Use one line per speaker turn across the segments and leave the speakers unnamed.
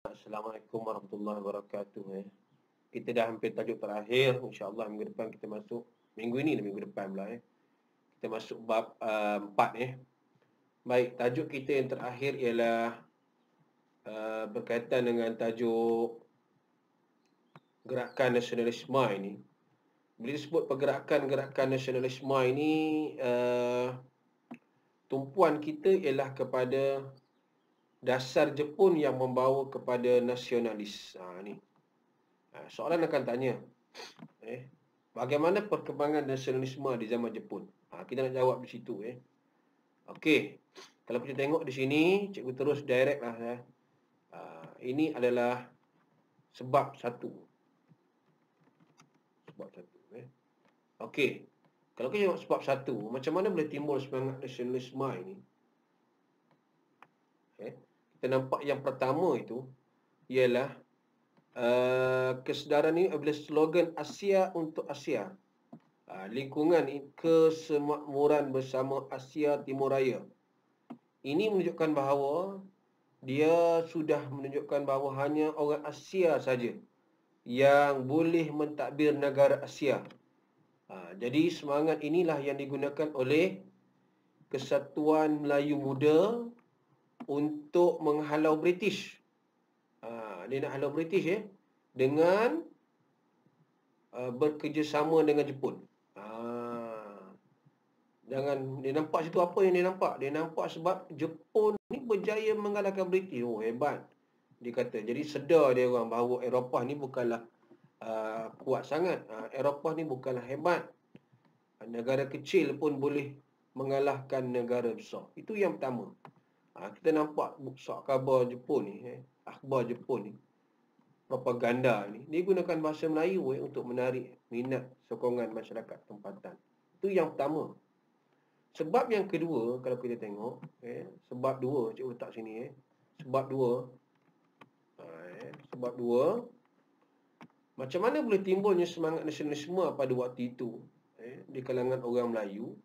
Assalamualaikum warahmatullahi wabarakatuh. Kita dah hampir tajuk terakhir. InsyaAllah minggu depan kita masuk. Minggu ini dan minggu depan pula. Kita masuk bab 4. Baik, tajuk kita yang terakhir ialah berkaitan dengan tajuk gerakan nasionalisme ini. Bila disebut pergerakan-gerakan nasionalisme ini, tumpuan kita ialah kepada dasar Jepun yang membawa kepada nasionalis. Soalan akan tanya, bagaimana perkembangan nasionalisme di zaman Jepun? Kita nak jawab di situ. Okey, kalau kita tengok di sini, cikgu terus direct lah. Ini adalah sebab satu. Okey, kalau kita tengok sebab satu, macam mana boleh timbul semangat nasionalisme ini? Kita nampak yang pertama itu ialah kesedaran ini adalah slogan Asia untuk Asia. Lingkungan kesemakmuran bersama Asia Timur Raya. Ini menunjukkan bahawa dia sudah menunjukkan bahawa hanya orang Asia saja yang boleh mentadbir negara Asia. Jadi semangat inilah yang digunakan oleh Kesatuan Melayu Muda untuk menghalau British. Dia nak halau British dengan bekerjasama dengan Jepun. Jangan dia nampak situ apa yang dia nampak? Dia nampak sebab Jepun ni berjaya mengalahkan British. Oh, hebat. Dia kata. Jadi sedar dia orang bahawa Eropah ni bukanlah kuat sangat. Eropah ni bukanlah hebat. Negara kecil pun boleh mengalahkan negara besar. Itu yang pertama. Kita nampak khabar Jepun ni, akhbar Jepun ni, propaganda ni, dia gunakan bahasa Melayu untuk menarik minat sokongan masyarakat tempatan. Itu yang pertama. Sebab yang kedua, kalau kita tengok, sebab dua, cikgu letak sini. Sebab dua, macam mana boleh timbulnya semangat nasionalisme pada waktu itu di kalangan orang Melayu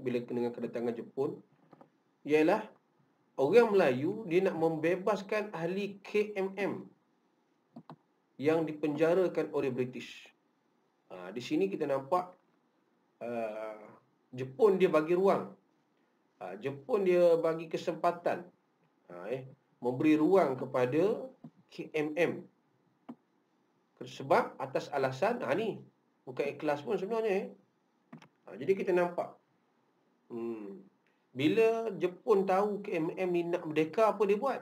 bila dengan kedatangan Jepun, ialah orang Melayu dia nak membebaskan ahli KMM yang dipenjarakan oleh British. Di sini kita nampak Jepun dia bagi ruang. Jepun dia bagi kesempatan memberi ruang kepada KMM. Sebab atas alasan ni bukan ikhlas pun sebenarnya. Jadi kita nampak bila Jepun tahu KMM ni nak merdeka, apa dia buat?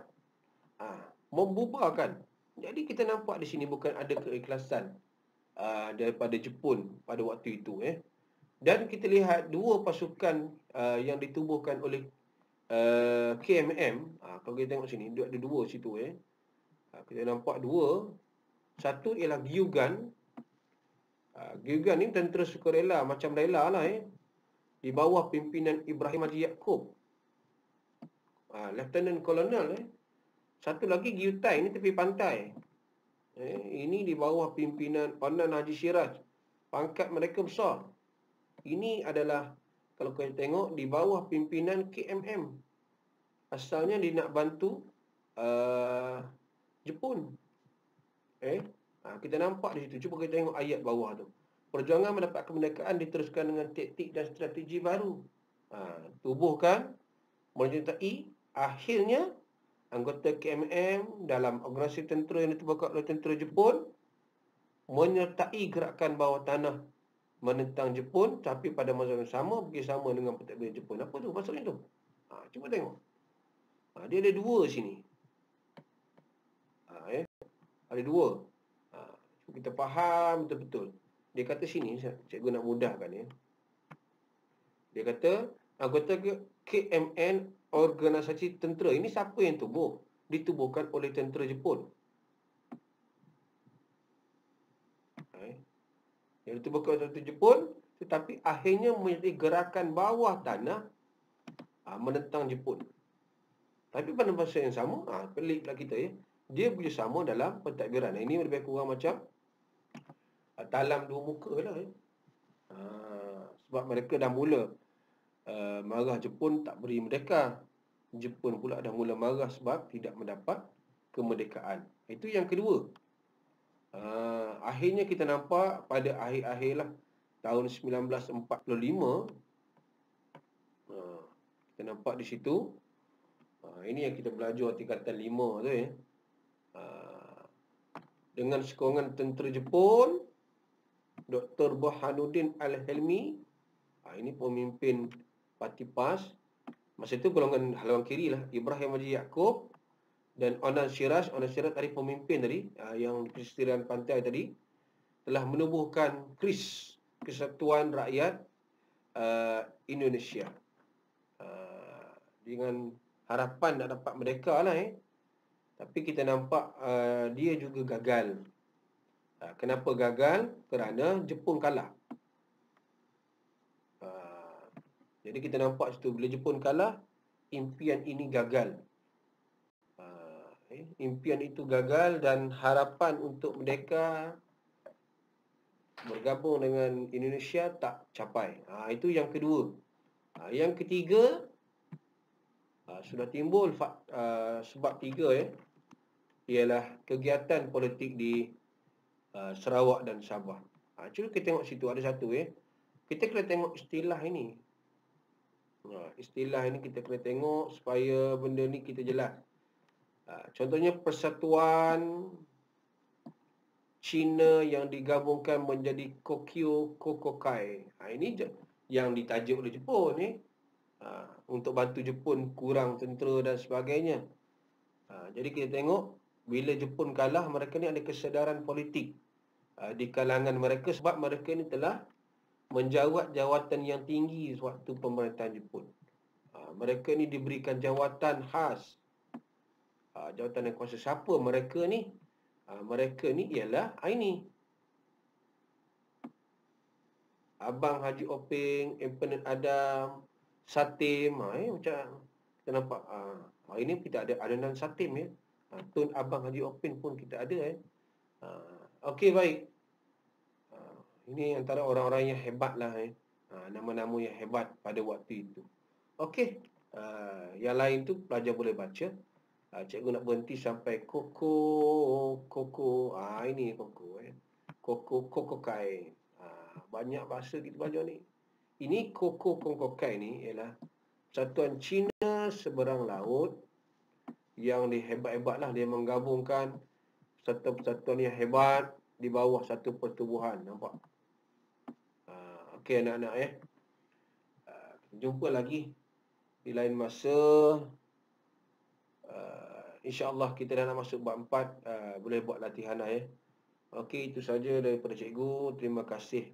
Membubarkan. Jadi kita nampak di sini bukan ada keikhlasan daripada Jepun pada waktu itu. Dan kita lihat dua pasukan yang ditubuhkan oleh KMM. Kalau kita tengok sini, ada dua situ. Kita nampak dua. Satu ialah Gyugan. Gyugan ni tentera sukarela, macam rela lah. Di bawah pimpinan Ibrahim Haji Yaakob. Lieutenant Colonel. Satu lagi Gyutai, ni tepi pantai. Ini di bawah pimpinan Onan Haji Siraj. Pangkat mereka besar. Ini adalah, kalau kita tengok, di bawah pimpinan KMM. Asalnya dia nak bantu Jepun. Kita nampak di situ. Cuba kita tengok ayat bawah tu. Perjuangan mendapat kemerdekaan diteruskan dengan taktik dan strategi baru. Tubuhkan, menyertai, akhirnya anggota KMM dalam organisasi tentera yang ditubuhkan oleh tentera Jepun menyertai gerakan bawah tanah menentang Jepun, tapi pada masa yang sama bekerjasama dengan pentadbir Jepun. Apa tu maksudnya tu? Cuba tengok. Dia ada dua sini. Ada dua. Kita faham betul-betul. Dia kata sini, cikgu nak mudahkan. Dia kata anggota KMN organisasi tentera. Ini siapa yang tubuh? Ditubuhkan oleh tentera Jepun. Yang ditubuhkan oleh tentera Jepun, tetapi akhirnya menjadi gerakan bawah tanah menentang Jepun. Tapi pada masa yang sama, pelik pula kita dia bekerjasama dalam pentadbiran. Ini lebih kurang macam talam dua muka lah. Sebab mereka dah mula marah Jepun tak beri merdeka. Jepun pula dah mula marah sebab tidak mendapat kemerdekaan. Itu yang kedua. Akhirnya kita nampak pada akhir-akhir lah tahun 1945, kita nampak di situ. Ini yang kita belajar tingkatan 5 tu ya. Dengan sokongan tentera Jepun, Dr. Burhanuddin Al-Helmi, ini pemimpin Parti PAS. Masa itu golongan haluan kiri lah, Ibrahim Haji Yaakob dan Onan Siraj. Onan Siraj tadi pemimpin tadi, yang di pesisirian pantai tadi, telah menubuhkan KRIS, Kesatuan Rakyat Indonesia, dengan harapan nak dapat merdeka lah. Tapi kita nampak dia juga gagal. Kenapa gagal? Kerana Jepun kalah. Jadi kita nampak situ, bila Jepun kalah, impian ini gagal. Impian itu gagal dan harapan untuk merdeka bergabung dengan Indonesia tak capai. Itu yang kedua. Yang ketiga, sudah timbul sebab tiga ialah kegiatan politik di Sarawak dan Sabah. Cuba kita tengok situ, ada satu kita kena tengok istilah ini. Istilah ini kita kena tengok supaya benda ni kita jelas. Contohnya Persatuan Cina yang digabungkan menjadi Kokyo Kokokai. Ini yang ditajuk oleh Jepun untuk bantu Jepun kurang tentera dan sebagainya. Jadi kita tengok bila Jepun kalah, mereka ni ada kesedaran politik di kalangan mereka sebab mereka ni telah menjawat jawatan yang tinggi waktu pemerintahan Jepun. Mereka ni diberikan jawatan khas, jawatan yang kuasa. Siapa mereka ni? Mereka ni ialah ini Abang Haji Oping, Empenet Adam, Satim. Macam kita nampak ini kita ada adunan Satim Tun Abang Haji Oping pun kita ada Okey, baik. Ini antara orang-orang yang hebat lah nama-nama yang hebat pada waktu itu. Okey, yang lain tu pelajar boleh baca. Cikgu nak berhenti sampai Koko. Ini Koko Kokokai. Banyak bahasa kita belajar ni. Ini Kokokai ni ialah Persatuan Cina Seberang Laut yang dihebat-hebat lah. Dia menggabungkan persatuan yang hebat di bawah satu pertubuhan. Nampak? Okey anak-anak jumpa lagi di lain masa. InsyaAllah kita dah nak masuk bab 4. Boleh buat latihan Okey, itu saja daripada cikgu. Terima kasih.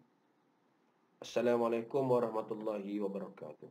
Assalamualaikum warahmatullahi wabarakatuh.